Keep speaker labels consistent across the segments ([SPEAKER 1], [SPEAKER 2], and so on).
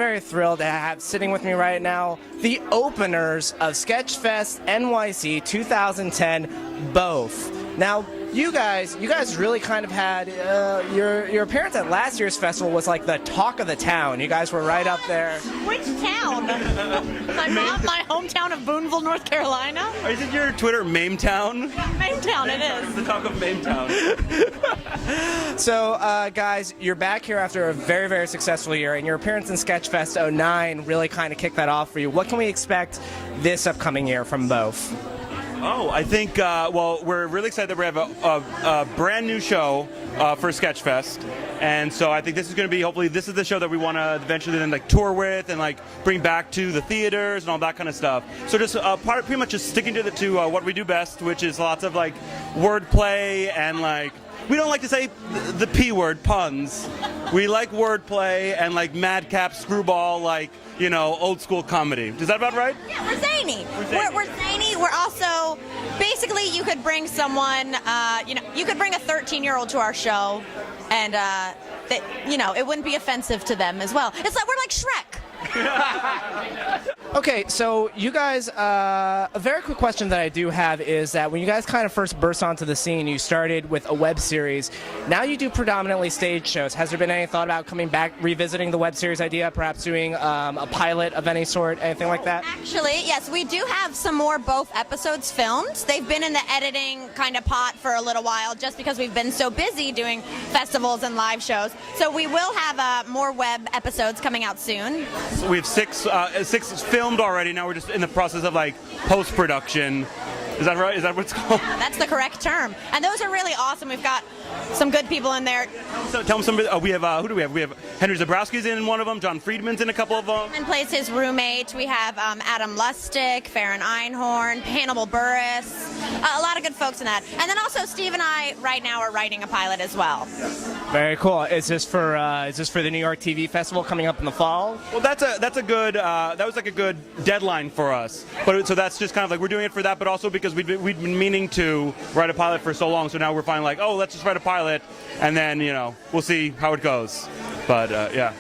[SPEAKER 1] very thrilled to have sitting with me right now the openers of Sketchfest NYC 2010 BoF. Now, you guys really kind of had your appearance at last year's festival was like the talk of the town. You guys were right up there.
[SPEAKER 2] Which town? my hometown of Boonville, North Carolina.
[SPEAKER 3] Is it your Twitter Mametown?
[SPEAKER 2] Mametown, it is.
[SPEAKER 3] The talk of Mametown.
[SPEAKER 1] So, guys, you're back here after a very, very successful year, and your appearance in Sketchfest 09 really kind of kicked that off for you. What can we expect this upcoming year from BoF?
[SPEAKER 3] Oh, I think, well, we're really excited that we have a brand new show for Sketchfest. And so I think this is going to be, hopefully, this is the show that we want to eventually then like tour with and like bring back to the theaters and all that kind of stuff. So just pretty much just sticking to what we do best, which is lots of like wordplay and like, we don't like to say the P word, puns. We like wordplay and like madcap screwball, like, you know, old school comedy. Is that about right?
[SPEAKER 2] Yeah, we're zany. We're zany. We're also, basically, you could bring someone, you could bring a 13-year-old to our show, and, it wouldn't be offensive to them as well. It's like, we're like Shrek.
[SPEAKER 1] Okay, so you guys, a very quick question that I do have is that when you guys kind of first burst onto the scene, you started with a web series. Now you do predominantly stage shows. Has there been any thought about coming back, revisiting the web series idea, perhaps doing a pilot of any sort, anything like that?
[SPEAKER 2] Actually, yes, we do have some more BoF episodes filmed. They've been in the editing kind of pot for a little while just because we've been so busy doing festivals and live shows. So we will have more web episodes coming out soon.
[SPEAKER 3] So we have six filmed already. Now we're just in the process of like post-production. Is that right? Is that what it's called?
[SPEAKER 2] Yeah, that's the correct term. And those are really awesome. We've got some good people in there.
[SPEAKER 3] So tell them some. We have who do we have? We have Henry Zabrowski's in one of them. John Friedman's in a couple of them.
[SPEAKER 2] And plays his roommate. We have Adam Lustig, Farron Einhorn, Hannibal Buress. A lot of good folks in that. And then also Steve and I right now are writing a pilot as well.
[SPEAKER 1] Very cool. Is this for the New York TV Festival coming up in the fall?
[SPEAKER 3] Well, that's a good that was like a good deadline for us. But so that's just kind of like we're doing it for that, but also because we'd been meaning to write a pilot for so long. So now we're finally like, oh, let's just write a pilot, and then we'll see how it goes. But yeah.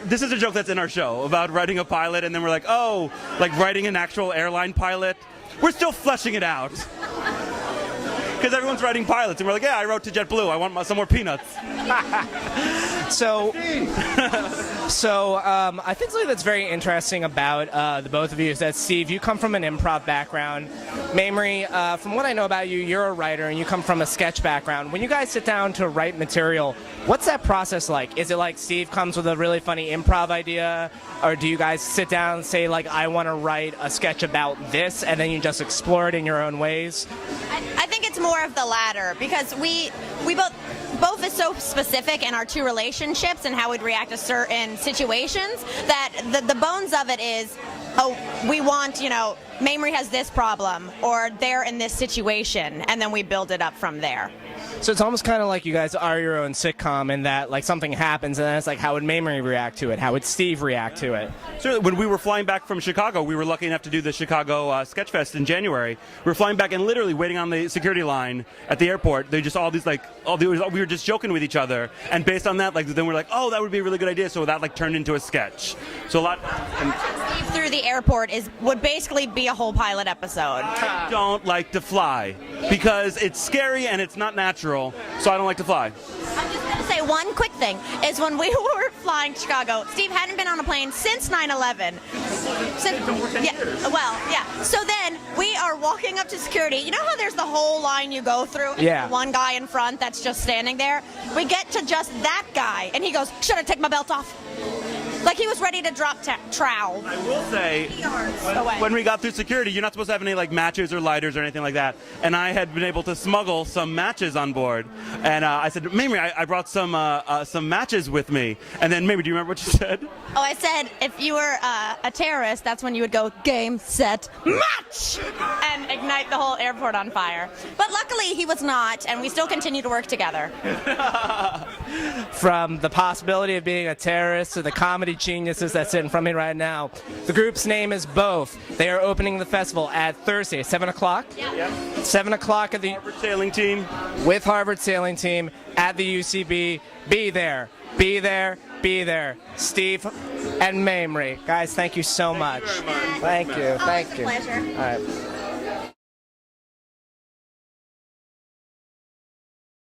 [SPEAKER 3] This is a joke that's in our show about writing a pilot, and then we're like, oh, like writing an actual airline pilot. We're still fleshing it out. Because everyone's writing pilots, and we're like, yeah, I wrote to JetBlue. I want some more peanuts.
[SPEAKER 1] So I think something that's very interesting about the both of you is that, Steve, you come from an improv background. Mamrie, from what I know about you, you're a writer, and you come from a sketch background. When you guys sit down to write material, what's that process like? Is it like Steve comes with a really funny improv idea, or do you guys sit down and say, like, I want to write a sketch about this, and then you just explore it in your own ways?
[SPEAKER 2] I think it's more of the latter, because we both is so specific in our two relationships and how we'd react to certain situations that the bones of it is, oh, we want, Mamrie has this problem, or they're in this situation, and then we build it up from there.
[SPEAKER 1] So it's almost kind of like you guys are your own sitcom in that, like, something happens and then it's like, how would Mamrie react to it? How would Steve react to it?
[SPEAKER 3] So when we were flying back from Chicago, we were lucky enough to do the Chicago Sketchfest in January. We were flying back and literally waiting on the security line at the airport. They just we were just joking with each other, and based on that, like, then we're like, oh, that would be a really good idea. So that like turned into a sketch. So a lot.
[SPEAKER 2] Steve through the airport would basically be a whole pilot episode.
[SPEAKER 3] I don't like to fly because it's scary and it's not natural. So I don't like to fly.
[SPEAKER 2] I'm just going to say one quick thing, is when we were flying to Chicago, Steve hadn't been on a plane since 9/11. So then we are walking up to security. You know how there's the whole line you go through? And
[SPEAKER 1] yeah.
[SPEAKER 2] One guy in front that's just standing there? We get to just that guy, and he goes, should I take my belt off? Like he was ready to drop trowel.
[SPEAKER 3] I will say, when we got through security, you're not supposed to have any like matches or lighters or anything like that. And I had been able to smuggle some matches on board. And I said, Mamrie, I brought some matches with me. And then, Mamrie, do you remember what you said?
[SPEAKER 2] Oh, I said if you were a terrorist, that's when you would go game, set, match, and ignite the whole airport on fire. But luckily, he was not, and we still continue to work together.
[SPEAKER 1] From the possibility of being a terrorist to the comedy geniuses that sit in front of me right now. The group's name is BoF. They are opening the festival at Thursday, 7 o'clock?
[SPEAKER 2] Yeah.
[SPEAKER 1] 7 o'clock at the
[SPEAKER 3] Harvard sailing team.
[SPEAKER 1] with Harvard sailing team at the UCB. Be there. Be there. Be there. Steve and Mamrie. Guys, thank you so much.
[SPEAKER 3] Thank you very much.
[SPEAKER 1] Thank you.
[SPEAKER 2] Oh,
[SPEAKER 1] Thank
[SPEAKER 2] it's a
[SPEAKER 1] you.
[SPEAKER 2] pleasure.
[SPEAKER 1] All right.